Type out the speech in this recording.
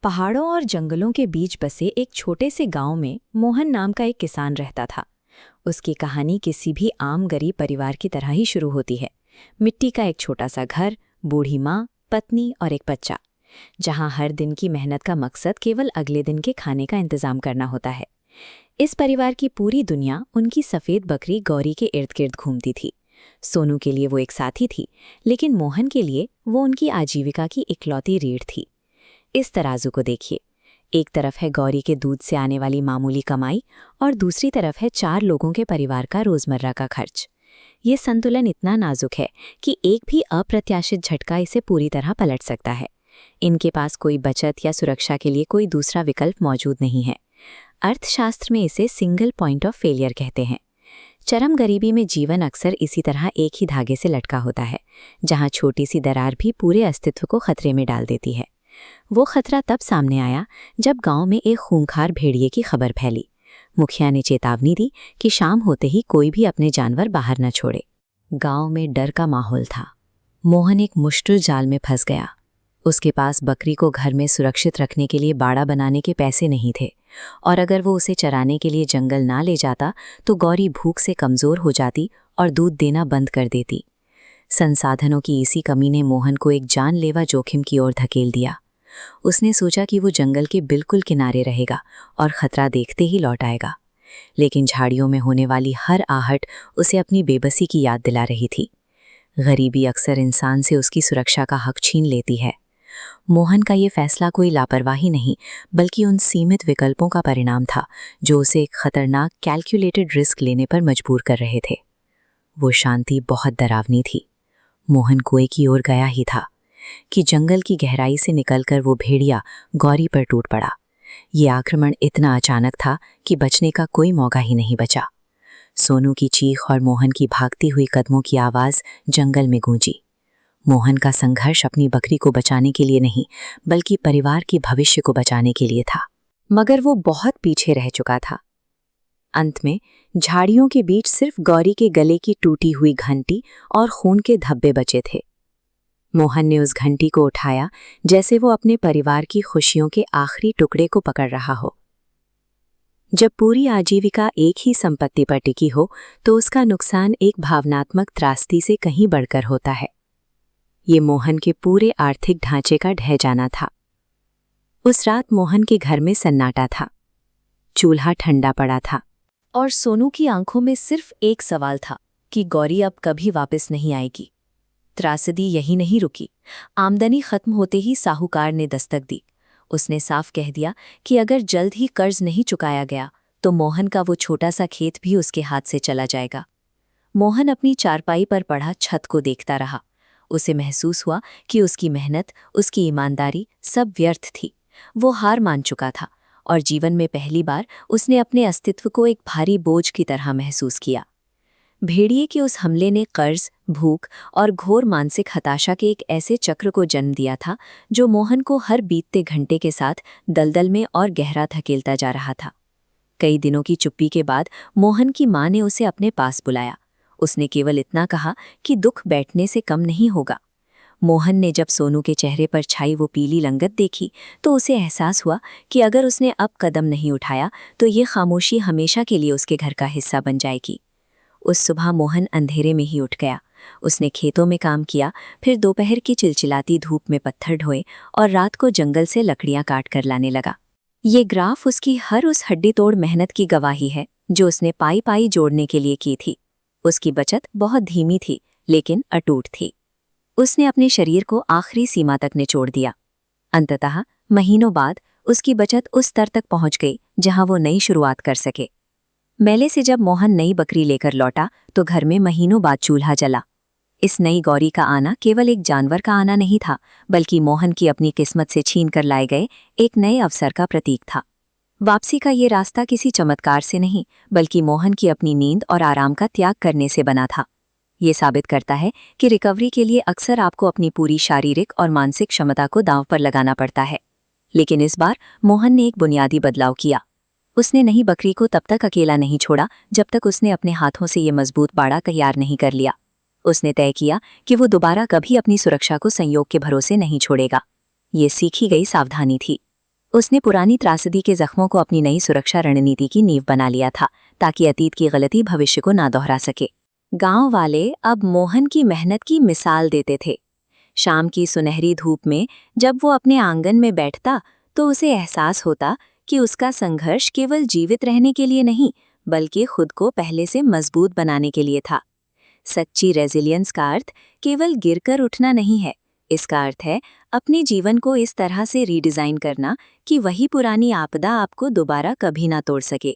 पहाड़ों और जंगलों के बीच बसे एक छोटे से गांव में मोहन नाम का एक किसान रहता था। उसकी कहानी किसी भी आम गरीब परिवार की तरह ही शुरू होती है। मिट्टी का एक छोटा सा घर, बूढ़ी माँ, पत्नी और एक बच्चा, जहां हर दिन की मेहनत का मकसद केवल अगले दिन के खाने का इंतजाम करना होता है। इस परिवार की पूरी दुनिया उनकी सफ़ेद बकरी गौरी के इर्द गिर्द घूमती थी। सोनू के लिए वो एक साथी थी, लेकिन मोहन के लिए वो उनकी आजीविका की इकलौती रीढ़ थी। इस तराजू को देखिए, एक तरफ है गौरी के दूध से आने वाली मामूली कमाई और दूसरी तरफ है 4 लोगों के परिवार का रोजमर्रा का खर्च। ये संतुलन इतना नाजुक है कि एक भी अप्रत्याशित झटका इसे पूरी तरह पलट सकता है। इनके पास कोई बचत या सुरक्षा के लिए कोई दूसरा विकल्प मौजूद नहीं है। अर्थशास्त्र में इसे सिंगल पॉइंट ऑफ फेलियर कहते हैं। चरम गरीबी में जीवन अक्सर इसी तरह एक ही धागे से लटका होता है, जहां छोटी सी दरार भी पूरे अस्तित्व को खतरे में डाल देती है। वो खतरा तब सामने आया जब गांव में एक खूंखार भेड़िए की खबर फैली। मुखिया ने चेतावनी दी कि शाम होते ही कोई भी अपने जानवर बाहर न छोड़े। गांव में डर का माहौल था। मोहन एक मुश्किल जाल में फंस गया। उसके पास बकरी को घर में सुरक्षित रखने के लिए बाड़ा बनाने के पैसे नहीं थे, और अगर वो उसे चराने के लिए जंगल ना ले जाता तो गौरी भूख से कमज़ोर हो जाती और दूध देना बंद कर देती। संसाधनों की इसी कमी ने मोहन को एक जानलेवा जोखिम की ओर धकेल दिया। उसने सोचा कि वो जंगल के बिल्कुल किनारे रहेगा और खतरा देखते ही लौट आएगा, लेकिन झाड़ियों में होने वाली हर आहट उसे अपनी बेबसी की याद दिला रही थी। गरीबी अक्सर इंसान से उसकी सुरक्षा का हक छीन लेती है। मोहन का ये फैसला कोई लापरवाही नहीं, बल्कि उन सीमित विकल्पों का परिणाम था जो उसे एक खतरनाक कैलकुलेटेड रिस्क लेने पर मजबूर कर रहे थे। वो शांति बहुत डरावनी थी। मोहन कुएं की ओर गया ही था कि जंगल की गहराई से निकलकर वो भेड़िया गौरी पर टूट पड़ा। ये आक्रमण इतना अचानक था कि बचने का कोई मौका ही नहीं बचा। सोनू की चीख और मोहन की भागती हुई कदमों की आवाज़ जंगल में गूंजी। मोहन का संघर्ष अपनी बकरी को बचाने के लिए नहीं, बल्कि परिवार की भविष्य को बचाने के लिए था। मगर वो बहुत पीछे रह चुका था। अंत में झाड़ियों के बीच सिर्फ गौरी के गले की टूटी हुई घंटी और खून के धब्बे बचे थे। मोहन ने उस घंटी को उठाया जैसे वो अपने परिवार की खुशियों के आखिरी टुकड़े को पकड़ रहा हो। जब पूरी आजीविका एक ही संपत्ति पर टिकी हो तो उसका नुकसान एक भावनात्मक त्रासदी से कहीं बढ़कर होता है। ये मोहन के पूरे आर्थिक ढांचे का ढह जाना था। उस रात मोहन के घर में सन्नाटा था। चूल्हा ठंडा पड़ा था और सोनू की आंखों में सिर्फ एक सवाल था कि गौरी अब कभी वापस नहीं आएगी। त्रासदी यही नहीं रुकी। आमदनी खत्म होते ही साहूकार ने दस्तक दी। उसने साफ कह दिया कि अगर जल्द ही कर्ज नहीं चुकाया गया तो मोहन का वो छोटा सा खेत भी उसके हाथ से चला जाएगा। मोहन अपनी चारपाई पर पड़ा छत को देखता रहा। उसे महसूस हुआ कि उसकी मेहनत, उसकी ईमानदारी सब व्यर्थ थी। वो हार मान चुका था और जीवन में पहली बार उसने अपने अस्तित्व को एक भारी बोझ की तरह महसूस किया। भेड़िए के उस हमले ने कर्ज, भूख और घोर मानसिक हताशा के एक ऐसे चक्र को जन्म दिया था जो मोहन को हर बीतते घंटे के साथ दलदल में और गहरा धकेलता जा रहा था। कई दिनों की चुप्पी के बाद मोहन की माँ ने उसे अपने पास बुलाया। उसने केवल इतना कहा कि दुख बैठने से कम नहीं होगा। मोहन ने जब सोनू के चेहरे पर छाई वो पीली लंगत देखी तो उसे एहसास हुआ कि अगर उसने अब कदम नहीं उठाया तो ये खामोशी हमेशा के लिए उसके घर का हिस्सा बन जाएगी। उस सुबह मोहन अंधेरे में ही उठ गया। उसने खेतों में काम किया, फिर दोपहर की चिलचिलाती धूप में पत्थर ढोए और रात को जंगल से लकड़ियां काट कर लाने लगा। ये ग्राफ उसकी हर उस हड्डी तोड़ मेहनत की गवाही है जो उसने पाई पाई जोड़ने के लिए की थी। उसकी बचत बहुत धीमी थी, लेकिन अटूट थी। उसने अपने शरीर को आखिरी सीमा तक निचोड़ दिया। अंततः महीनों बाद उसकी बचत उस स्तर तक पहुंच गई जहां वो नई शुरुआत कर सके। मेले से जब मोहन नई बकरी लेकर लौटा तो घर में महीनों बाद चूल्हा जला। इस नई गौरी का आना केवल एक जानवर का आना नहीं था, बल्कि मोहन की अपनी किस्मत से छीन कर लाए गए एक नए अवसर का प्रतीक था। वापसी का ये रास्ता किसी चमत्कार से नहीं, बल्कि मोहन की अपनी नींद और आराम का त्याग करने से बना था। ये साबित करता है कि रिकवरी के लिए अक्सर आपको अपनी पूरी शारीरिक और मानसिक क्षमता को दांव पर लगाना पड़ता है। लेकिन इस बार मोहन ने एक बुनियादी बदलाव किया। उसने नई बकरी को तब तक अकेला नहीं छोड़ा जब तक उसने अपने हाथों से ये मजबूत बाड़ा तैयार नहीं कर लिया। उसने तय किया कि वो दोबारा कभी अपनी सुरक्षा को संयोग के भरोसे नहीं छोड़ेगा। ये सीखी गई सावधानी थी। उसने पुरानी त्रासदी के जख्मों को अपनी नई सुरक्षा रणनीति की नींव बना लिया था, ताकि अतीत की गलती भविष्य को ना दोहरा सके। गांव वाले अब मोहन की मेहनत की मिसाल देते थे। शाम की सुनहरी धूप में जब वो अपने आंगन में बैठता तो उसे एहसास होता कि उसका संघर्ष केवल जीवित रहने के लिए नहीं, बल्कि खुद को पहले से मजबूत बनाने के लिए था। सच्ची रेजिलियंस का अर्थ केवल गिरकर उठना नहीं है, इसका अर्थ है अपने जीवन को इस तरह से रीडिज़ाइन करना कि वही पुरानी आपदा आपको दोबारा कभी ना तोड़ सके।